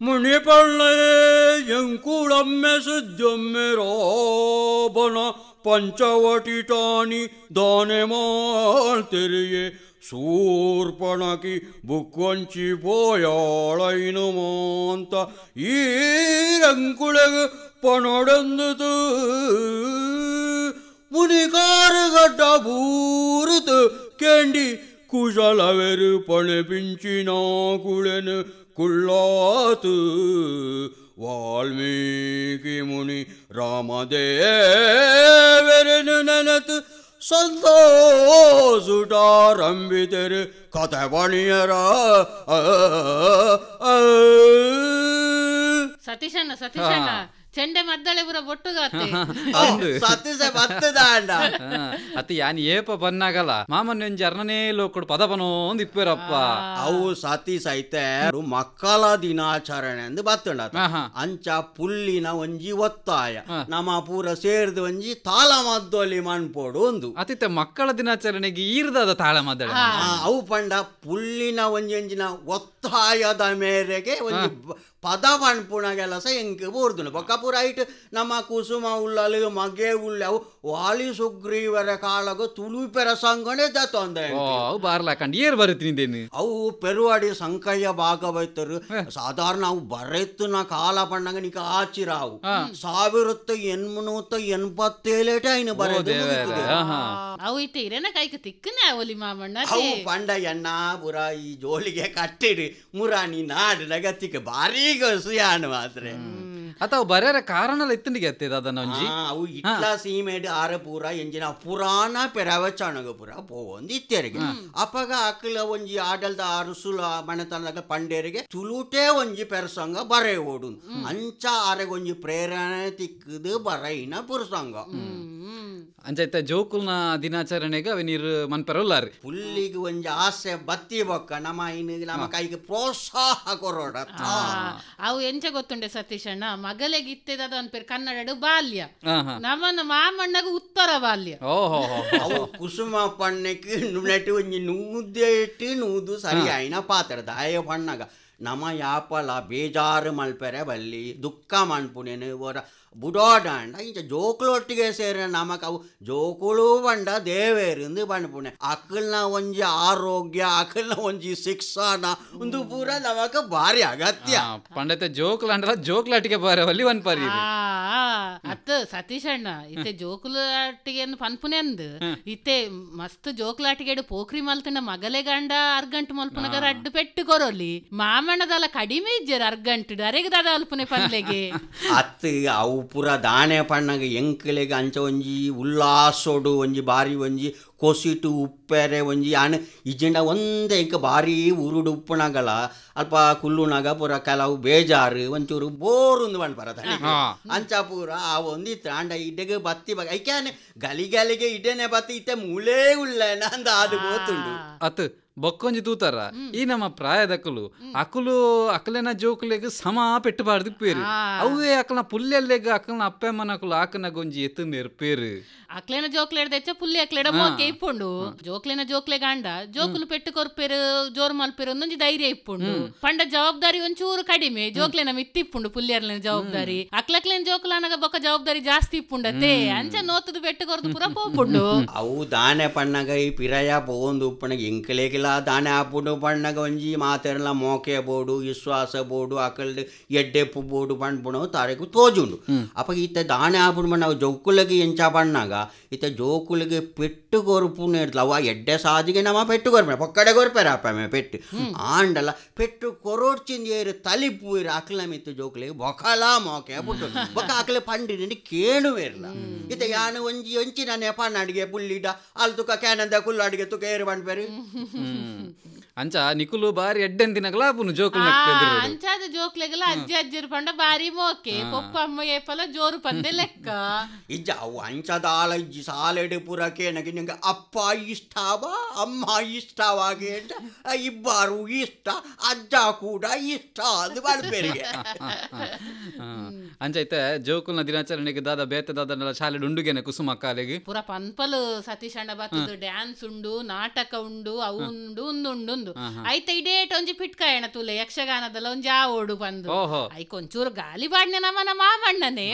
ಮುನಿಪಳ್ಳೆ ಎಂಕುಳಮ್ಮೆ ಸಿದ್ಧಮ್ಮೆ ರಾಬನ ಪಂಚವಟಿಟಾನಿ ದಾನೆ ಮಾಳ್ತೆರಿಯೆ ಸೂರ್ಪಣಕಿ ಬುಕ್ವಂಚಿ ಪೋಯಾಳೈನು ಮಾಂತ ಈ ರಂಕುಳಗೆ ಪನೊಡಂದು ಮುನಿಕಾರಗಡ್ಡ ಬೂರುತು ಕೆಂಡಿ ಕುಶಲವೆರು ಪಣೆ ಪಿಂಚಿನ ಕುಳೆನು ಕುಳ್ಳಾತು ವಾಲ್ಮೀಕಿ ಮುನಿ ರಾಮದೇವರನು ನೆನತು ಸಂತೋಷುಟಾರಂಭಿತರು ಕಥೆ ಬಣಿಯರ ಸತೀಶಣ್ಣ ಚೆಂಡೆ ಮದ್ದಳೆ ಪುರ ಬೊಟ್ಟುಗಾತೆ ಸತೀಶ ಬತ್ತದಾಂಡ ಅತಿ ಯಾನ್ ಏಪ ಬನ್ನಾಗಲ್ಲ ಮಾಮನ್ಯೊಂಜಿ ಅರ್ಣನೇ ಲೋಕಡು ಪದ ಬನೋಂದು ಇಪ್ಪೇರಪ್ಪ ಅವು ಸತೀಶ ಐತೆ ಮಕ್ಕಳ ದಿನಾಚರಣೆ ಅಂದು ಬತ್ತಂಡ ಅಂಚ ಪುಲ್ಲಿನ ಒಂಜಿ ಒತ್ತಾಯ ನಮ್ಮ ಪೂರ ಸೇರ್ದು ಒಂಜಿ ತಾಳ ಮದ್ದೊಲಿ ಮನ್ಪೋಡು ಒಂದು ಅತಿತ್ತೆ ಮಕ್ಕಳ ದಿನಾಚರಣೆಗೆ ಈರ್ದಾದ ತಾಳ ಮದ್ದಳೆ ಅವು ಪಂಡ ಪುಲ್ಲಿನ ಒಂಜಿನ ಒತ್ತಾಯದ ಮೇರೆಗೆ ಒಂಜಿ ಪದ ಮನ್ಪುಣ ಕೆಲಸ ಎಂಕ್ ಬೋರ್ದುನು ಬೊಕ್ಕ ಪೂರ ಐಟ್ ನಮ್ಮ ಕುಸುಮ ಉಳ್ಳಲು ಮಗೆ ಉಳ್ಳವು ವಾಲಿ ಸುಗ್ರೀವರ ಕಾಳಗ ತುಳುಪೆರ ಸಂಗಣೆ ದತ್ತೊಂದೆ ಅವು ಬಾರ್ಲಾಕಂಡು ಏರ್ ಬರುತ್ತೀನಿ ಅವು ಪೆರುವಾಡಿ ಸಂಕಯ್ಯ ಭಾಗವತರು ಸಾಧಾರಣ ಅವು ಬರೆತ್ತುನ ಕಾಲ ಪಣ್ಣಂಗ ನಿಕ ಆಚಿರಾವು 1887 ಐನು ಬರೆದು ಅವು ಇತ್ತೆ ಇರೇನ ಕೈಕ ತಿಕ್ಕನೆ ಅವಲಿ ಮಾಮಣ್ಣ ಅವು ಪಂಡ ಎಣ್ಣ ಪುರ ಈ ಜೋಲಿಗೆ ಕಟ್ಟಿಡಿ ಮುರಾನಿ ನಾಡು ನಗತ್ತಿಗೆ ಬಾರಿ ಸುಯಾನು ಮಾತ್ರ ಅಥವಾ ಬರೆಯರ ಕಾರಣ ಎತ್ತಂಡಿಗೆ ಎತ್ತಿದ ಅದನ್ನ ಒಂಜಿ ಅವು ಇಟ್ಲ ಸೀಮೆಡ್ ಆರ ಪೂರ ಎಂಜಿನ ಪುರಾಣ ಪೆರವಚಣಗ ಪುರ ಪೋಂದು ಇತ್ತೆರಿಗೆ ಅಪಗ ಅಕ್ಕಲ ಒಂಜಿ ಆಡಲ್ದ ಅರಸುಲ ಮನೆತನದಾಗ ಪಂಡೇರಿಗೆ ತುಳುಟೆ ಒಂಜಿ ಪೆರಸಂಗ ಬರೆ ಓಡು ಅಂಚ ಆರೆಗೊಂಜಿ ಪ್ರೇರಣೆ ತಿಕ್ಕದು ಬರೈನ ಪುರಸಂಗ ಅಂಚೈತೆ ಜೋಕುಲ್ನ ದಿನಾಚರಣೆಗೆ ಅವೆ ನೀರು ಮನ್ಪೆರಲ್ಲಾರಿ ಪುಲ್ಲಿಗೆ ಒಂಜಿ ಆಸೆ ಬತ್ತಿ ಬೊಕ್ಕ ನಮ್ಮ ನಮ್ಮ ಕೈಗೆ ಪ್ರೋತ್ಸಾಹ ಕೊರೋಡ ಅವು ಎಂಚ ಗೊತ್ತುಂಡೆ ಸತೀಶಣ್ಣ ಮಗಲೆಗೆ ಇತ್ತದ ಅನ್ಪೇರು ಕನ್ನಡ ಬಾಲ್ಯ ನಮ್ಮನ್ನ ಮಾಮಣ್ಣಗ ಉತ್ತರ ಬಾಲ್ಯ ಅವು ಕುಸುಮ ಪಣ್ಣಕ್ಕೆ ನುಣೆಟ್ಟು ಒಂಜಿ ನೂದೆ ಇಟ್ಟು ನೂದು ಸರಿ ಆಯ್ನ ಪಾತ್ರದ ಆಯ ಪಣ್ಣಗ ನಮ ಯಾಪಲ ಬೇಜಾರು ಮಲ್ಪೆರೆ ಬಲ್ಲಿ ದುಃಖ ಮನ್ಪುಣೆನು ಓರ ಬುಡೋಡಾಂಡ ಇಂಚ ಜೋಕುಲೊಟ್ಟಿಗೆ ಸೇರಿ ನಮಕ್ ಅವು ಜೋಕುಳು ಬಂಡ ದೇವೇರಿಂದ ಬಣ್ಪುಣೆ ಅಕ್ಕಲ್ನ ಒಂಜಿ ಆರೋಗ್ಯ ಅಕ್ಕಲ್ನ ಒಂಜಿ ಶಿಕ್ಷಣ ಒಂದು ಪೂರ ನಮಕ್ ಭಾರಿ ಅಗತ್ಯ ಪಂಡತೆ ಜೋಕುಲ ಜೋಕುಲಾಟಿಗೆ ಬರವಲ್ಲಿ ಒಂದ್ ಪರಿ ಅತ್ತ ಸತೀಶಣ್ಣ ಇತ್ತೆ ಜೋಕುಲಾಟಿಗೆ ಪನ್ಪುನೆ ಅಂದ್ ಇತ್ತೆ ಮಸ್ತ್ ಜೋಕುಲಾಟಿಗೆ ಪೋಖ್ರಿ ಮಲ್ತಿನ ಮಗಲೆ ಗಂಡ ಅರ್ಗಂಟ್ ಮಲ್ಪುನಗರ ಅಡ್ಡು ಪೆಟ್ಟು ಕೊರೋಲಿ ಮಾಮಣ್ಣದಲ್ಲ ಕಡಿಮೆ ಇಜ್ಜರ್ ಅರ್ಗಂಟ್ ಅರೆಗದಾದ ಅಲ್ಪನೆ ಪನ್ಲೆಗೆ ಅತ್ತ ಅವು ಪೂರ ದಾಣೆ ಪಣ್ಣಗೆ ಎಂಕಲೆಗೆ ಅಂಚ ಒಂಜಿ ಉಲ್ಲಾಸೋಡು ಒಂಜಿ ಬಾರಿ ಒಂಜಿ ಕೊಸಿಟು ಉಪ್ಪೆರೆ ಒಂಜಿ ಆನೆ ಇಜ್ಜಿಂಡ ಒಂದೇ ಇಂಕ ಬಾರಿ ಉರುಡು ಉಪ್ಪುನಗಲ ಅಲ್ಪ ಕುಲ್ಲುನಾಗ ಪೂರ ಕೆಲವು ಬೇಜಾರು ಒಂಚೂರು ಬೋರುಂದು ಬಣ್ಪರ ಅಂಚ ಪೂರ ಆ ಒಂದಿತ್ತು ಅಂಡ ಇಡೆಗೆ ಬತ್ತಿ ಬಗ ಐಕ್ಯಾನೆ ಗಲಿಗಲಿಗೆ ಇಡೇನೆ ಬತ್ತಿ ಇತ್ತೆ ಮೂಲೇ ಉಳ್ಳೇನ ಅಂದ ಅದು ಬೋತುಂಡು ಅತ್ ಬೊಕ್ಕೊಂಜಿ ತೂತಾರ ಈ ನಮ್ಮ ಪ್ರಾಯದಕ್ಕಲು ಅಕುಲು ಅಕಲೆನ ಜೋಕುಲೆಗ್ ಸಮ ಪೆಟ್ಟಬಾರ್ದು ಪೇರು ಅವೇ ಅಕಲ್ನ ಪುಲ್ಲೆಲ್ಲೆಗ್ ಅಕಲ್ನ ಅಪ್ಪಮ್ಮನ ಅಕುಲು ಆಕನಾಗ ಒಂಜಿ ಎತ್ತುಂದು ಇರ್ಪೇರು ಅಕ್ಲೆನ ಜೋಕ್ಲೆಡ್ ದೆಚ್ಚ ಪುಲ್ಲಿ ಅಕ್ಲೆಡ ಮೋಕೆ ಇಪ್ಪುಂಡು ಜೋಕ್ಲೆನ ಜೋಕ್ಲೆ ಗಾಂಡ ಜೋಕುಲು ಪೆಟ್ಟು ಕೊರ್ಪೇರು ಜೋರ್ ಮಲ್ಪೇರು ಒಂದೊಂಜಿ ಧೈರ್ಯ ಇಪ್ಪುಂಡು ಪಂಡ ಜವಾಬ್ದಾರಿ ಒಂಚೂರು ಕಡಿಮೆ ಜೋಕ್ಲೆನ ಮಿತ್ತಿಪ್ಪುಂಡು ಪುಲ್ಯರ್ಲೆನ ಜವಾಬ್ದಾರಿ ಅಕ್ಲಕ್ಲೆನ ಜೋಕುಲನಗ ಬೊಕ್ಕ ಜವಾಬ್ದಾರಿ ಜಾಸ್ತಿ ಇಪ್ಪುಂಡತೆ ಅಂಚ ನೋತದು ಪೆಟ್ಟು ಕೊರ್ದು ಪುರ ಪೋಪುಂಡು ಅವು ದಾನೆ ಪಣ್ಣಗ ಈ ಪಿರಯ ಪೋಂದು ಉಪ್ಪಣಗ ಎಂಕಲೇಗಿಲ್ಲ ದಾನೆ ಆಪುಂಡು ಪಣ್ಣಗ ಒಂಜಿ ಮಾತೆರ್ಲ ಮೋಕೆ ಬೋಡು ವಿಶ್ವಾಸ ಬೋಡು ಅಕಲ್ದು ಎಡ್ಡೆಪ್ಪು ಬೋಡು ಪಣ್ಪುಣ ತಾರೆಗೂ ತೋಜುಂಡು ಅಪ್ಪ ಇತ್ತೆ ದಾನೆ ಆಪುಂಡು ಪಣ್ಣ ಜೋಕುಲಗೆ ಎಂಚ ಪಣ್ಣಗ ಇತ್ತೆ ಜೋಕುಲಿಗೆ ಪೆಟ್ಟು ಕೊರ್ಪುನೆ ಇರ್ತಲ ಅವ ಎಡ್ಡೆ ಸಾದಿಗೆ ನಮ್ಮ ಪೆಟ್ಟು ಕೊರ್ಪೆ ಪೊಕ್ಕಡೆ ಕೊರ್ಪೆರ ಅಪ್ಪ ಪೆಟ್ಟು ಆಂಡಲ್ಲ ಪೆಟ್ಟು ಕೊರೋಡ್ಚಿಂದ ಏರು ತಲಿಪು ಇರು ಅಕ್ಲ ಮಿತ್ತು ಜೋಕುಲಿಗೆ ಬೊಕಲ ಮೋಕೆ ಪುಟ್ಟು ಬೊಕ್ಕ ಅಕ್ಲೆ ಪಂಡಿನಿ ಕೇಳುವೇರ್ಲ ಇತ್ತೆ ಯಾನು ಒಂಜಿ ಒಂಚಿನ ನೆಪಾನ ಅಡಿಗೆ ಪುಲ್ಲಿಡ ಅಲ್ಲಿ ತುಕ ಕ್ಯಾನಂದ ಕುಲ್ಲು ಅಡಿಗೆ ತುಕ ಏರು ಬಣ್ಪೇರು ಅಂಚ ನಿಕುಲು ಬಾರಿ ಎಡ್ಡೆನ್ ದಿನಗಳ ಪುನು ಜೋಕುಲು ಅಂಚಾದ ಜೋಕ್ಲೆಗಲ ಅಜ್ಜಿ ಅಜ್ಜಿರ್ ಪಂಡ ಬಾರಿ ಮೋಕೆ ಪೊಪ್ಪ ಅಮ್ಮ ಏಪಲ ಜೋರು ಪಂದೆ ಲೆಕ್ಕ ಇಜ್ಜ ಅವು ಅಂಚದ ಆಳ ಇಜ್ಜಿ ಸಾಲೆಡು ಪುರಕ್ಕೆ ನಗೆ ನಿಂಗೆ ಅಪ್ಪ ಇಷ್ಟವ ಅಮ್ಮ ಇಷ್ಟವಾಗೆ ಅಂತ ಇಬ್ಬರು ಇಷ್ಟ ಅಜ್ಜ ಕೂಡ ಇಷ್ಟ ಅದು ಬಣ್ಪೇರಿಗೆ ಅಂಚೈತೆ ಜೋಕುಲ್ನ ದಿನಾಚರಣೆಗೆ ದಾದ ಬೇತೆ ದಾದ ಶಾಲೆ ಉಂಡುಗೆನೆ ಕುಸುಮ ಕಾಲೆಗೆ ಪುರ ಪನ್ಪಲು ಸತೀಶ್ ಅಣ್ಣ ಬತ್ತದು ಡ್ಯಾನ್ಸ್ ಉಂಡು ನಾಟಕ ಉಂಡು ಅವು ಉಂಡು ಉಂದುಂಡು ಪಂದು ಐತ ಇಡೇಟ್ ಒಂಜಿ ಪಿಟ್ಕಾಯಣ ತುಲೆ ಯಕ್ಷಗಾನದಲ್ಲ ಒಂಜಿ ಆ ಓಡು ಪಂದು ಐಕೊಂಚೂರು ಗಾಲಿ ಬಾಡ್ನೆ ನಮನ ಮಾಮಣ್ಣನೆ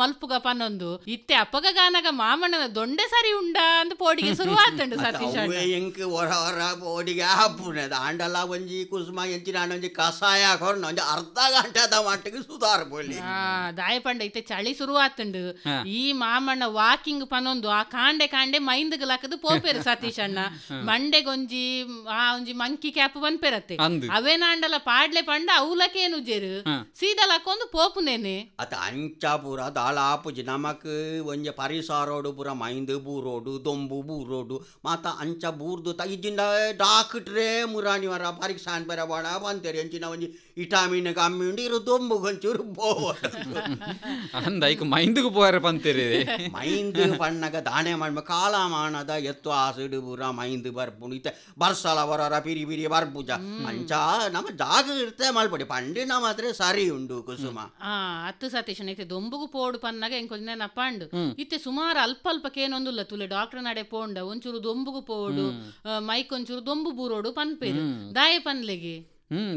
ಮಲ್ಪುಗ ಪನ್ನೊಂದು ಇತ್ತೆ ಅಪ್ಪಗ ಗಾನಗ ಮಾಮಣ್ಣನ ದೊಂಡೆ ಸರಿ ಉಂಡ ಅಂತ ಪೋಡಿಗೆ ಶುರುವಾತಂಡು ಸತೀಶ್ ಎಂಕ್ ಹೊರ ಹೊರ ಪೋಡಿಗೆ ಹಾಪುಣದ ಆಂಡಲ ಒಂಜಿ ಕುಸುಮ ಎಂಚಿನ ಒಂಜಿ ಕಸಾಯ ಹಾಕೋರ್ ಒಂಜಿ ಅರ್ಧ ಗಂಟೆದ ಮಟ್ಟಿಗೆ ಸುಧಾರ ಬೋಲಿ ದಾಯ ಪಂಡ ಇತ್ತೆ ಚಳಿ ಶುರುವಾತಂಡು ಈ ಮಾಮಣ್ಣ ವಾಕಿಂಗ್ ಪನ್ನೊಂದು ಆ ಕಾಂಡೆ ಮೈಂದ್ಗಲಾಕದು ಪೋಪೇರು ಸತೀಶ್ ಅಣ್ಣ ಮಂಡೆಗೊಂಜಿ ಒಂಜಿ ಮಂಕಿ ಕ್ಯಾಪ್ ಬಂದ್ಪೆರತ್ತೆ ಅವೇನಾಂಡಲ ಪಾಡ್ಲೆ ಪಂಡ ಅವಲಕೇನು ಜೇರು ಸೀದಲಾಕೊಂದು ಪೋಪುನೇನೆ ಅತ ಅಂಚ ಪೂರ ದಾಳಾಪುಜಿ ನಮಕ್ ಒಂಜಿ ಪರಿಸಾರೋಡು ಪೂರ ಮೈಂದ್ ಬೂರೋಡು ದೊಂಬು ಬೂರೋಡು ಮಾತ ಅಂಚ ಬೂರ್ದು ಇಜ್ಜಿಂದ ಡಾಕ್ಟ್ರೇ ಮುರಾಣಿವರ ಪರೀಕ್ಷಾನ್ ಬೇರೆ ಬಾಡ ಬಂತೇರಿ ಅಂಚಿನ ಒಂಜಿ ವಿಟಾಮಿನ್ ಕಮ್ಮಿ ಉಂಡು ಇರು ದೊಂಬು ಗೊಂಚೂರು ಅಂದೈಕ್ ಮೈಂದ್ಗೂ ಪೋರೆ ಪಂತೇರಿ ಮೈಂದ್ ಪಣ್ಣಗ ದಾಣೆ ಮಾಡ್ಮ ಕಾಲಮಾನದ ಎತ್ತು ಆಸಿಡು ಪೂರ ಮೈಂದ್ ಬರ್ಪುಂಡು ಇತ್ತೆ ಬರ್ಸಲ ಬರೋರ ಪಿರಿ ಬರ್ಪುಜ ಅಂಚ ನಮ್ಮ ಜಾಗ ಇರ್ತೆ ಮಲ್ಪಡಿ ಪಂಡಿನ ಮಾತ್ರ ಸರಿ ಉಂಡು ಕುಸುಮ ಅತ್ತು ಸತೀಶನ್ ಇತ್ತೆ ದೊಂಬುಗು ಪೋಡು ಪನ್ನಾಗ ಎಂಕೊಂಚ ನಪ್ಪಂಡು ಇತ್ತೆ ಸುಮಾರು ಅಲ್ಪ ಕೇನೊಂದುಲ್ಲ ತುಲೆ ಡಾಕ್ಟರ್ ನಡೆ ಪೋಂಡ ಒಂಚೂರು ದೊಂಬುಗು ಪೋಡು ಮೈಕ್ ಒಂಚೂರು ದೊಂಬು ಬೂರೋಡು ಪನ್ಪೇರು ದಾಯ ಪನ್ಲೆಗೆ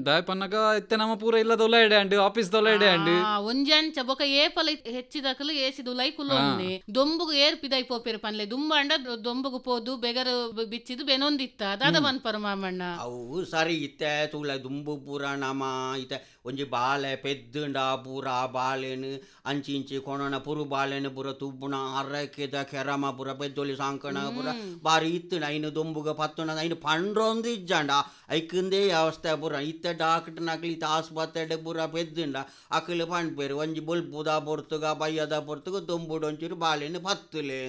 ದಾಯ್ ಪನ್ನಗ ಇತ್ತೆ ನಮ್ಮ ಪೂರ ಇಲ್ಲ ದೊಲೈಡೆ ಅಂಡ್ ಆಫೀಸ್ ದೊಲೈಡೆ ಅಂಡ್ ಒಂಜಿ ಅಂಚ ಬೊಕ ಏಪಲ ಹೆಚ್ಚಿದಕಲು ಏಸಿದು ಲೈಕುಲೊನ್ನೆ ದೊಂಬುಗು ಏರ್ಪಿದೈ ಪೋಪೆರು ಪನ್ಲೆ ದುಂಬಂಡ ದೊಂಬುಗು ಪೋದು ಬೆಗರು ಬಿಚ್ಚಿದು ಬೆನೊಂದಿತ್ತ ದಾದ ಬನ್ಪರು ಮಾಮಣ್ಣ ಅವು ಸರಿ ಇತ್ತೆ ತೂಲ ದುಂಬು ಪೂರ ನಮ ಇತ್ತೆ ಒಂಜಿ ಬಾಳೆ ಪೆದ್ದುಂಡ ಪೂರ ಬಾಳೆನು ಅಂಚಿ ಇಂಚಿ ಕೊಣನ ಪುರು ಬಾಳೆನು ಪೂರ ತುಬ್ಬುಣ ಅರ್ರಕ್ಕೆದ ಕೆರಮ ಪೂರ ಪೆದ್ದೊಲಿ ಸಾಂಕಣ ಪೂರ ಬಾರಿ ಇತ್ತು ಐನು ದೊಂಬುಗ ಪತ್ತುಣ ಐನು ಪಂಡ್ರೊಂದು ಇಜ್ಜಂಡ ಐಕಂದೇ ಅವಸ್ಥೆ ಪೂರ ಇತ್ತ ಡಾಕ್ಟರ್ ನಕಲಿ ಇತ್ತ ಆಸ್ಪತ್ರೆ ಪೂರ ಪೆದ್ದುಂಡ ಅಕಲು ಪಂಡ್ಪೇರು ಒಂಜಿ ಬೊಲ್ಪುದ ಪೊರ್ತುಗ ಬಯ್ಯದ ಪೊರ್ತುಗ ದೊಂಬುಡು ಒಂಚೂರು ಬಾಳೆನು ಪತ್ತುಲೆ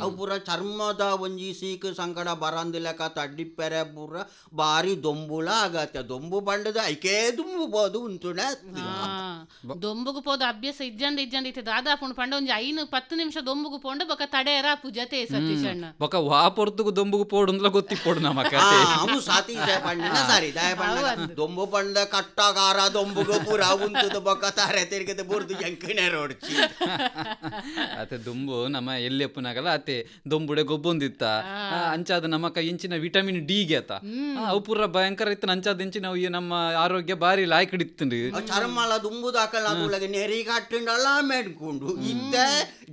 ಅವು ಪೂರ ಚರ್ಮದ ಒಂಜಿ ಸೀಕು ಸಂಕಟ ಬರಂದು ಲೆಕ್ಕ ತಡ್ಡಿಪ್ಪೆರೆ ಪೂರ ಬಾರಿ ದೊಂಬುಳ ಆಗತ್ತೆ ದೊಂಬು ಪಂಡದ ಐಕೇ ದುಂಬು ಬೋದು ಉಂಟು ದೊಂಬುಗು ಪೋದ ಅಭ್ಯಾಸ ಇಜ್ಜಂದ ಇತ್ತೆ ದಾದಾಪುಂಡು ಪಂಡ ಒಂಜಿ 5-10 ನಿಮಿಷ ದೊಂಬುಗು ಪೋಂಡ ಬೊಕ ತಡೆಯರ ಪೂಜತೆ ಸತೀಶ್ ಅಣ್ಣ ಬೊಕ ವಾ ಪೊರ್ತುಗು ದೊಂಬುಗು ಪೋಡುಂದ್ಲ ಗೊತ್ತಿ ಪೋಡು ನಮಕ ಅವು ಸತೀಶ ಪಂಡಿನ ಸರಿ ದಯ ಪಂಡ ದೊಂಬು ಪಂಡ ಕಟ್ಟಗಾರ ದೊಂಬುಗು ಪೂರ ಉಂಟುದು ಬೊಕ ತಾರೆ ತಿರುಗದ ಬುರ್ದು ಎಂಕನೆ ರೋಡ್ಚಿ ಅತೆ ದೊಂಬು ನಮ್ಮ ಎಲ್ಲೆಪ್ಪುನಾಗಲ್ಲ ಅತೆ ದೊಂಬುಡೆ ಗೊಬ್ಬೊಂದಿತ್ತ ಅಂಚಾದ ನಮಕ ಇಂಚಿನ ವಿಟಮಿನ್ ಡಿ ಗೆ ಆತ ಅವು ಪೂರ ಭಯಂಕರ ಇತ್ತು ಅಂಚಾದ ಇಂಚಿನ ನಮ್ಮ ಆರೋಗ್ಯ ಬಾರಿ ಲಾಯ್ಕಡಿತ್ತು ಚರ್ಮಲ ದುಂಬುದಾಕಲ್ಲ ಅದೊಳಗೆ ನೆರಿಗಟ್ಟುಂಡಲ್ಲ ಮೆಡ್ಕೊಂಡು ಇತ್ತೆ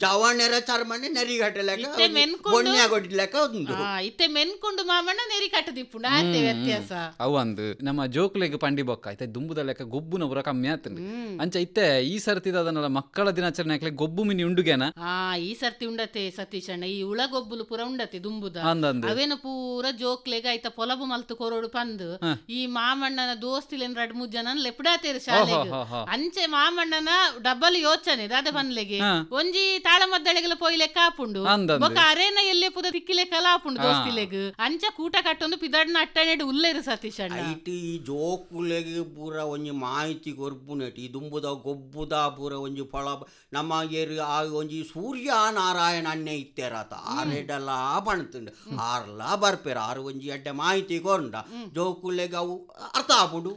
ಜವಣೆರ ಚರ್ಮನೆ ನೆರಿಗಟ್ಟಲೆಕ್ಕ ಬೊಣ್ಣೆ ಕೊಡ್ಲೆಕ್ಕ ಒಂದು ಇತ್ತೆ ಮೆನ್ಕೊಂಡು ಮಾಮಣ್ಣ ನೆರಿ ಕಟ್ಟದಿಪ್ಪುಂಡು ಆತೆ ವ್ಯತ್ಯಾಸ ಅವು ಅಂದು ನಮ್ಮ ಜೋಕ್ಲೆಗ್ ಪಂಡಿ ಬೊಕ್ಕ ಐತೆ ದುಂಬುದ ಲೆಕ್ಕ ಗೊಬ್ಬುನ ಪೂರ ಕಮ್ಮಿ ಆತಂಡು ಅಂಚ ಇತ್ತೆ ಈ ಸರ್ತಿ ಅದನ್ನಲ್ಲ ಮಕ್ಕಳ ದಿನಾಚರಣೆ ಹಾಕ್ಲೆ ಗೊಬ್ಬು ಮಿನಿ ಉಂಡುಗೇನ ಈ ಸರ್ತಿ ಉಂಡತೆ ಸತೀಶ್ ಅಣ್ಣ ಈ ಉಳ ಗೊಬ್ಬುಲು ಪೂರ ಉಂಡತೆ ದುಂಬುದ ಅವೇನು ಪೂರ ಜೋಕ್ಲೆಗ ಐತ ಪೊಲಬು ಮಲ್ತು ಕೊರೋಡು ಪಂದು ಈ ಮಾಮಣ್ಣನ ದೋಸ್ತಿಲೇನ್ 2-3 ಜನ ಲೆಪ್ಡಾತೇರು ಶಾಲೆಗೆ ಅಂಚೆ ಮಾಮಣ್ಣನ ಡಬಲ್ ಯೋಚನೆ ದಾದ ಪನ್ಲೆಗೆ ಒಂಜಿ ತಾಳಮದ್ದಳೆಗಲ ಪೋಯಿ ಲೆಕ್ಕ ಆಪುಂಡು ಬೊಕ ಅರೇನ ಎಲ್ಲೆ ಪುದ ತಿಕ್ಕಿ ಲೆಕ್ಕ ಆಪುಂಡು ದೋಸ್ತಿಲೆಗ್ ಅಂಚ ಕೂಟ ಕಟ್ಟೊಂದು ಪಿದಡ್ನ ಅಟ್ಟಣೆಡು ಉಲ್ಲೇರು ಸತೀಶ್ ಅಣ್ಣ ಐಟಿ ಈ ಜೋಕುಲೆಗ್ ಪೂರ ಒಂಜಿ ಮಾಹಿತಿ ಕೊರ್ಪುನೆಟಿ ದುಂಬುದ ಗೊಬ್ಬುದ ಪೂರ ಒಂಜಿ ಫಳ ನಮ್ಮ ಏರು ಆ ಒಂಜಿ ಸೂರ್ಯ ನಾರಾಯಣ ಅಣ್ಣೆ ಇತ್ತೇರತ ಆರೆಡಲ್ಲ ಪಣ್ತುಂಡು ಆರ್ಲ ಬರ್ಪೇರ ಆರು ಒಂಜಿ ಅಡ್ಡೆ ಮಾಹಿತಿ ಕೊರ್ಂಡ ಜೋಕುಲೆಗ್ ಅವು ಅರ್ಥ ಆಪುಡು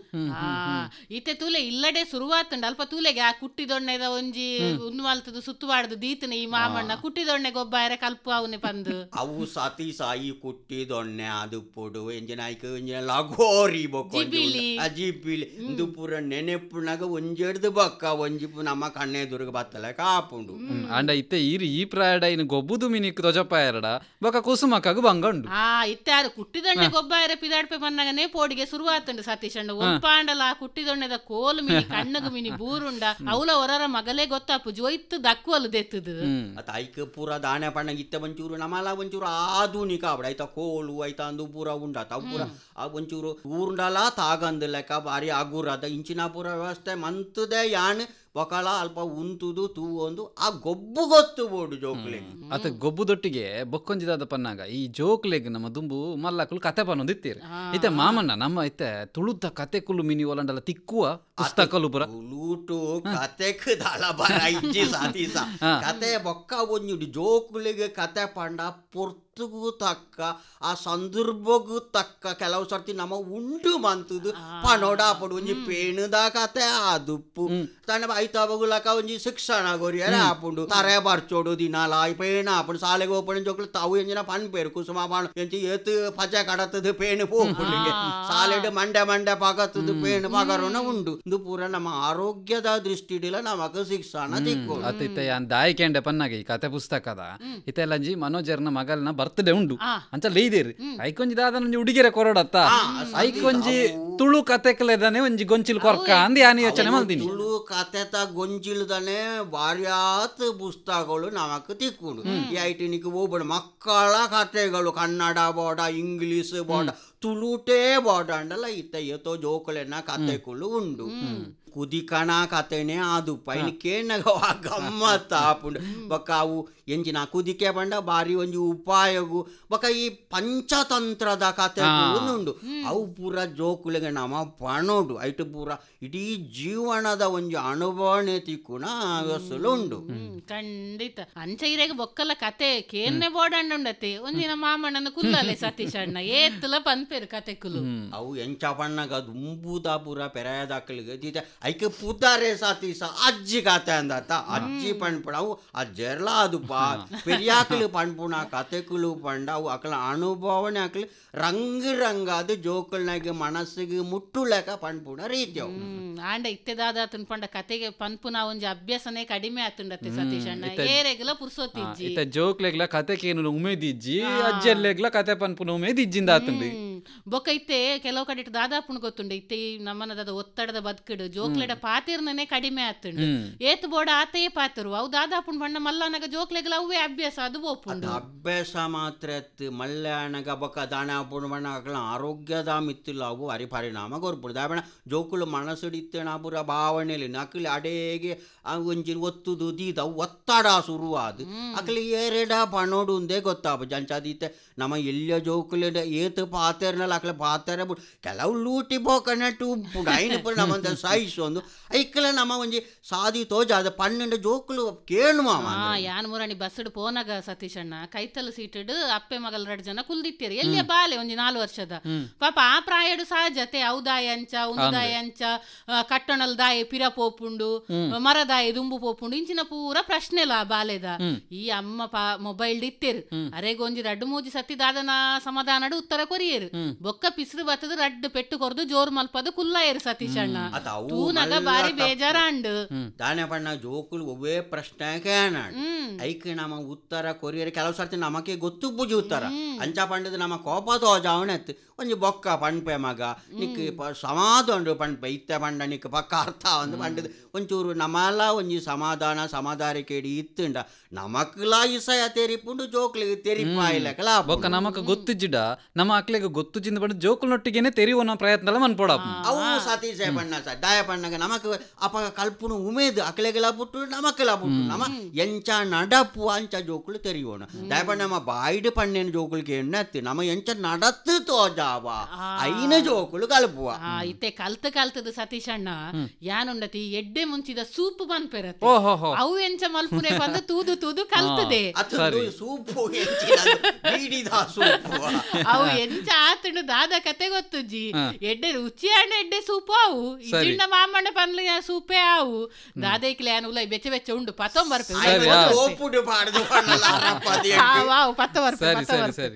ಇತ್ತೆ ತೂಲೆ ಇಲ್ಲಡೆ ಶುರುವಾತುಂಡು ಅಲ್ಪ ತೂಲೆಗೆ ಆ ಕುಟ್ಟಿದೊಣ್ಣೆದ ಒಂಜಿ ಉನ್ವಾಲ್ತದು ಸುತ್ತುವಾಡ್ದು ದೀತನೆ ಈ ಮಾಮಣ್ಣ ಕುಟ್ಟಿದೊಣ್ಣೆ ಗೊಬ್ಬರ ಕಲ್ಪ ಅವನೆ ಪಂದು ಅವು ಸತಿ ಸಾಯಿ ಕುಟ್ಟಿದೊಣ್ಣೆ ಅದು ಪೊಡು ಎಂಜಿನಾಯ್ಕ ಒಂಜಿನ ಲಗೋರಿ ಬೊಕ್ಕೊಂದು ಅಜಿಬಿಲಿ ಇಂದು ಪೂರ ನೆನೆಪುನಾಗ ಒಂಜೆಡ್ದು ಬೊಕ್ಕ ಒಂಜಿ ನಮ್ಮ ಕಣ್ಣೆ ದುರ್ಗ ಬತ್ತಲೆ ಕಾಪುಂಡು ಅಂಡ ಇತ್ತೆ ಈ ಪ್ರಾಯಡ ಇನ್ನು ಗೊಬ್ಬುದು ಮಿನಿಕ್ ತೊಜಪ ಎರಡ ಬೊಕ ಕುಸುಮಕ್ಕಾಗ ಬಂಗಂಡು ಇತ್ತೆ ಆರು ಕುಟ್ಟಿದೊಣ್ಣೆ ಗೊಬ್ಬರ ಪಿದಾಡ್ಪೆ ಬಂದಾಗನೆ ಪೋಡಿಗೆ ಶುರುವಾತುಂಡು ಸತೀಶ್ ಅಣ್ಣ ಒಲ್ಪಾಂಡಲ ಕುಟ್ಟಿದೊಣ್ಣೆದ ಕೋಲು ಮಿನಿ ಕಣ್ಣಗು ಮಿನಿ ಬೂರುಂಡ ಅವಲ ಹೊರರ ಮಗಲೇ ಗೊತ್ತಾಪು ಜೋಯ್ತು ದಕ್ಕುವಲು ದೆತ್ತದು ಅತ ಐಕ ಪೂರ ದಾಣೆ ಪಣ್ಣಗ ಇತ್ತ ಒಂಚೂರು ನಮಲ ಒಂಚೂರು ಆಧುನಿಕ ಆಬಡ ಐತ ಕೋಲು ಐತ ಅಂದು ಪೂರ ಉಂಡಾತ ಅವು ಪೂರ ಒಂಚೂರು ಊರುಂಡಲ ತಾಗಂದು ಲೆಕ್ಕ ಬಾರಿ ಆಗುರದ ಇಂಚಿನ ಪೂರ ವ್ಯವಸ್ಥೆ ಮಂತುದೆ ಯಾನ್ ಬೊಕಳ ಅಲ್ಪ ಉಂತುದು ತೂವೊಂದು ಆ ಗೊಬ್ಬು ಗೊತ್ತು ಬೋಡು ಜೋಕ್ಲೆಗ್ ಅತ ಗೊಬ್ಬುದೊಟ್ಟಿಗೆ ಬೊಕ್ಕೊಂಜಿದಾದ ಪನ್ನಾಗ ಈ ಜೋಕ್ಲೆಗ್ ನಮ್ಮ ದುಂಬು ಮಲ್ಲಕುಲು ಕತೆ ಪನ್ನೊಂದಿತ್ತೀರಿ ಇತ್ತೆ ಮಾಮಣ್ಣ ನಮ್ಮ ಇತ್ತೆ ತುಳುದ ಕತೆ ಕುಲು ಮಿನಿ ಒಲಂಡಲ ತಿಕ್ಕುವ ಪುಸ್ತಕಲು ಪುರ ಲೂಟು ಕತೆಕ್ ದಳ ಬರ ಇಜ್ಜಿ ಸಾತೀಸ ಕತೆ ಬೊಕ್ಕ ಒಂಜುಡು ಜೋಕ್ಲೆಗ್ ಕತೆ ಪಂಡ ಪೊರ್ತುಗೂ ತಕ್ಕ ಆ ಸಂದರ್ಭಗೂ ತಕ್ಕ ಕೆಲವು ಸರ್ತಿ ನಮ್ಮ ಉಂಡು ಮಂತುದು ಪನೋಡ ಪಡು ಒಂಜಿ ಪೇಣದ ಕತೆ ಆದುಪ್ಪು ತನ್ನ ಐತಾವಗುಲಕ ಒಂಜಿ ಶಿಕ್ಷಣ ಗೊರಿಯರ ಆಪುಂಡು ತರೆ ಬರ್ಚೋಡು ದಿನಾಲ ಪೇಣ ಆಪುಂಡು ಸಾಲೆಗೆ ಓಪನ್ ಜೋಕ್ಲು ತಾವು ಎಂಜಿನ ಪನ್ಪೇರು ಕುಸುಮ ಪಾಣು ಎಂಚಿ ಏತು ಪಜ ಕಡತದು ಪೇಣು ಪೋಪುಂಡಿಗೆ ಸಾಲೆಡ್ ಮಂಡೆ ಪಾಕತ್ತದು ಪೇಣು ಪಾಕರೋನ ಉಂಡು ಇದು ಪೂರ ನಮ್ಮ ಆರೋಗ್ಯದ ದೃಷ್ಟಿಡಿಲ ನಮಕ್ ಶಿಕ್ಷಣ ತಿಕ್ಕು ಅತ್ತಿತ್ತೆ ದಾಯಿಕೆಂಡೆ ಪನ್ನಗೆ ಈ ಕತೆ ಪುಸ್ತಕದ ಇತ್ತೆಲ್ಲಂಜಿ ಮನೋಜರ್ನ ಮಗಲ್ನ ಬರ್ತ್ಡೇ ಉಂಡು ಅಂಚ ಲೈದೇರಿ ಐಕೊಂಜಿ ದಾದ ಉಡುಗೆರೆ ಕೊರಡತ್ತ ಐಕೊಂಜಿ ತುಳು ಕತೆಕ್ಲೆದನೆ ಒಂಜಿ ಗೊಂಚಿಲ್ ಕೊರ್ಕ ಅಂದ್ ಯಾನಿ ಯೋಚನೆ ಮಾಡ್ತೀನಿ ತುಳು ಕತೆತ ಗೊಂಚಿಲ್ದನೆ ಬಾರ್ಯಾತ್ ಪುಸ್ತಕಗಳು ನಮಕ್ ತಿಕ್ಕುಂಡು ಈ ಐಟಿನಿಕ್ ಹೋಗ್ಬೇಡ ಮಕ್ಕಳ ಕತೆಗಳು ಕನ್ನಡ ಬೋಡ ಇಂಗ್ಲಿಷ್ ಬೋಡ ತುಳುಟೇ ಬೋಡ ಅಂಡಲ್ಲ ಇತ್ತ ಏತೋ ಜೋಕುಲೆನ ಕತೆಗಳು ಉಂಡು ಕುದಿಕಣ ಕತೆನೆ ಅದು ಪೈನ ಕೇನಗ ಗಮ್ಮತ್ತ ಆಪುಂಡು ಬೊಕ್ಕ ಅವು ಎಂಜಿನ ಕುದಿಕೆ ಬಂಡ ಬಾರಿ ಒಂಜಿ ಉಪಾಯಗು ಬೊಕ್ಕ ಈ ಪಂಚತಂತ್ರದ ಕತೆಗಳು ಉಂಡು ಅವು ಪೂರ ಜೋಕುಲೆಗೆ ನಮ ಪಣೋಡು ಐಟು ಪೂರ ಇಡೀ ಜೀವನದ ಒಂಜಿ ಅನುಭವನೆ ತಿಕ್ಕುನ ವ್ಯವಸ್ಥೆ ಉಂಡು ಖಂಡಿತ ಅಂಚ ಇರೆಗ್ ಬೊಕ್ಕಲ ಕತೆ ಕೇನ್ನೆ ಬೋಡಂಡ ಉಂಡತೆ ಒಂದಿನ ಮಾಮಣ್ಣನ ಕುಲ್ಲಲೆ ಸತೀಶ್ ಅಣ್ಣ ಏತ್ತಲ ಪನ್ಪೇರು ಕತೆಕುಲು ಅವು ಎಂಚ ಪಣ್ಣಗ ದುಂಬುದ ಪೂರ ಪೆರಾಯದಾಕಲಿಗೆ ಐಕೆ ಪುತಾರೆ ಸತೀಶ ಅಜ್ಜಿ ಕತೆ ಅಂದತ್ತ ಅಜ್ಜಿ ಪಣ್ಪುಣ ಅವು ಅಜ್ಜೆರ್ಲ ಅದು ಪೆರಿಯಾಕಲು ಪಣ್ಪುಣ ಕತೆಕುಲು ಪಂಡ ಅವು ಅಕಲ ಅನುಭವನೆ ಅಕಲು ರಂಗ ಅದು ಜೋಕಲ್ನಾಗೆ ಮನಸ್ಸಿಗೆ ಮುಟ್ಟುಲೆಕ ಪಣ್ಪುಣ ರೀತಿ ಅವು ಆಂಡ ಇತ್ತೆದಾದ ಪಂಡ ಕತೆಗೆ ಪನ್ಪುನ ಒಂಜಿ ಅಭ್ಯಾಸನೇ ಕಡಿಮೆ ಆತುಂಡತ್ತೆ ಸತೀಶ್ ಅಣ್ಣ ಏರೆಗ್ಲ ಪುರ್ಸೋತಿಜ್ಜಿ ಇತ್ತ ಜೋಕ್ಲೆಗ್ಲ ಕತೆಕೇನು ಉಮೇದಿಜ್ಜಿ ಅಜ್ಜೆಲ್ಲೆಗ್ಲ ಕತೆ ಪನ್ಪುನ ಉಮೇದಿಜ್ಜಿಂದ ಆತುಂಡಿ ಬೊಕ್ಕ ಇತ್ತೆ ಕೆಲವು ಕಡೆ ದಾದಾಪುಣ ಗೊತ್ತುಂಡು ಇತ್ತೆ ನಮ್ಮನದ ಒತ್ತಡದ ಬದುಕಿಡು ಜೋಕ್ಲೆಡ ಪಾತಿರ್ನೇ ಕಡಿಮೆ ಆತುಂಡು ಏತ್ ಬೋಡ ಆತೆಯೇ ಪಾತಿರು ಅವು ದಾದಾಪುಣ ಬಣ್ಣ ಮಲ್ಲನಗ ಜೋಕ್ಲೆಗ್ಲ ಅವೇ ಅಭ್ಯಾಸ ಅದು ಬೋಪುಂಡು ಅಭ್ಯಾಸ ಮಾತ್ರ ಮಲ್ಯಾನಗ ಬೊಕ್ಕ ದಾಣಾಪುಣ ಬಣ್ಣ ಅಕಲ ಆರೋಗ್ಯದ ಮಿತ್ತಿಲ್ಲ ಅವು ಅರಿ ಪರಿಣಾಮ ಗೊರ್ಪುಡು ದಾಬಣ ಜೋಕುಲು ಮನಸ್ಸಿಡಿತ್ತೇಣ ಪೂರ ಭಾವನೆಯಲ್ಲಿ ನಕಲಿ ಅಡೇಗೆ ಒಂಜಿನ ಒತ್ತುದು ದೀದ ಒತ್ತಡ ಶುರುವಾದು ಅಕಲಿ ಏರೆಡ ಪಣೋಡು ಒಂದೇ ಗೊತ್ತಾಪ ಜಂಚಾದೀತೆ ನಮ್ಮ ಎಲ್ಲ ಜೋಕುಲೆಡ ಏತು ಪಾತೆರ್ನಲ್ಲ ಅಕಲ ಪಾತೆರ ಬಿಡು ಕೆಲವು ಲೂಟಿ ಬೋಕನಟ್ಟು ಉಪ್ಪುಡು ಐನು ಪುರ ನಮ್ಮಂತ ಸಾಯಿಸೊಂದು ಐಕಲ ನಮ್ಮ ಒಂಜಿ ಸಾದಿ ತೋಜಾದ ಪನ್ನೆಂಡು ಜೋಕುಲು ಕೇಳು ಮಾಮ ಯಾನ್ ಮುರಾಣಿ ಬಸ್ಡ್ ಪೋನಾಗ ಸತೀಶ್ ಅಣ್ಣ ಕೈತಲು ಸೀಟಡ್ ಅಪ್ಪೆ ಮಗಲ್ 2 ಜನ ಕುಲ್ದಿತ್ತೀರಿ ಎಲ್ಲಿಯ ಬಾಲೆ ಒಂಜಿ 4 ವರ್ಷದ ಪಾಪ ಆ ಪ್ರಾಯಡು ಸಹಜತೆ ಔದಾಯ ಅಂಚ ಉಂದಾಯ ಅಂಚ ಕಟ್ಟಣಲ್ ದಾಯ ಪಿರ ಪೋಪುಂಡು ಮರದಾಯ ದುಂಬು ಪೋಪುಂಡು ಇಂಚಿನ ಪೂರ ಪ್ರಶ್ನೆಲ ಬಾಲೆದ ಈ ಅಮ್ಮ ಮೊಬೈಲ್ ಇತ್ತೇರು ಅರೆಗೊಂಜಿ 2-3 ಸತಿ ದಾದನ ಸಮಾಧಾನಡು ಉತ್ತರ ಕೊರಿಯೇರು ಬೊಕ್ಕ ಪಿಸ್ರು ಬತ್ತದ 2 ಪೆಟ್ಟು ಕೊರ್ದು ಜೋರ್ ಮಲ್ಪದ ಕುಲ್ಲಾಯರು ಸತೀಶ್ ಅಣ್ಣ ತೂನಗ ಬಾರಿ ಬೇಜಾರಾಂಡು ದಾನೆ ಪಣ್ಣ ಜೋಕುಲು ಒವ್ವೇ ಪ್ರಶ್ನೆ ಕೇನಾಡು ಐಕ್ ನಮ್ಮ ಉತ್ತರ ಕೊರಿಯರ್ ಕೆಲವು ಸರ್ತಿ ನಮಕ್ಕೆ ಗೊತ್ತು ಬುಜಿ ಉತ್ತರ ಅಂಚ ಪಂಡದ ನಮ್ಮ ಕೋಪ ತೋಜಾವಣೆತ್ ಒಂಜಿ ಬೊಕ್ಕ ಪಣ್ಪೆ ಮಗ ನಿಕ್ ಸಮಾಧಾನ ಪಣ್ಪೆ ಇತ್ತೆ ಪಂಡ ನಿಕ್ ಪಕ್ಕ ಅರ್ಥ ಒಂದು ಪಂಡದ ಒಂಚೂರು ನಮಲ ಒಂಜಿ ಸಮಾಧಾರಿಕೆಡಿ ಇತ್ತುಂಡ ನಮಕ್ಲ ಇಸಯ ತೆರಿಪುಂಡು ಜೋಕ್ಲಿಗೆ ತೆರಿಪಾಯಿಲೆಕಲ ಬೊಕ್ಕ ನಮಕ್ ಗೊತ್ತಿಜ್ಜಿಡ ನಮ್ಮ ಅಕ್ಲೆಗೆ ಗೊತ್ತುಜಿಂದ ಬಂದು ಜೋಕುಲ್ನೊಟ್ಟಿಗೆನೆ ತೆರಿವನ ಪ್ರಯತ್ನ ಮನ್ಪೊಡ ಅವು ಸತೀಶ ಪಣ್ಣ ಸ ಡಾಯ ಪಣ್ಣಗ ನಮಕ್ ಅಪ ಕಲ್ಪುನು ಉಮೇದು ಅಕ್ಲೆಗೆಲ ಪುಟ್ಟು ನಮಕ್ಕೆಲ ಪುಟ್ಟು ನಮ ಎಂಚ ನಡಪು ಅಂಚ ಜೋಕುಲು ತೆರಿಯೋಣ ಡಾಯ ಪಣ್ಣ ನಮ್ಮ ಬಾಯಿಡು ಪಣ್ಣೇನು ಜೋಕುಲ್ಗೆ ಎಣ್ಣೆತ್ತಿ ನಮ್ಮ ಎಂಚ ನಡತ್ತು ತೋಜಾವ ಐನ ಜೋಕುಲು ಕಲ್ಪುವ ಇತ್ತೆ ಕಲ್ತದ ಸತೀಶ್ ಅಣ್ಣ ಯಾನುಂಡತಿ ಎಡ್ಡೆ ಮುಂಚಿದ ಸೂಪ್ ಬನ್ಪೆರತ್ತೆ ಅವು ಎಂಚ ಮಲ್ಪುನೆ ಬಂದ ತೂದು ಕಲ್ತದೆ ಸೂಪು ಅವು ಎಂಚ ಆತುಂಡು ದಾದ ಕತೆ ಗೊತ್ತುಜ್ಜಿ ಎಡ್ಡೆ ರುಚಿ ಅಣ್ಣ ಎಡ್ಡೆ ಸೂಪು ಅವು ಇಜಿಂಡ ಮಾಮಣ್ಣ ಪನ್ಲ ಸೂಪೇ ಅವು ದಾದೈಕ್ಲೆ ಯಾನು ಉಲೈ ಬೆಚ್ಚ ಉಂಡು ಪತ್ತೊಂಬರ್ಪೆ ಓಪುಡು ಪಾಡ್ದು ಪನ್ನಲ ಪತ್ತ ಬರ್ಪೆ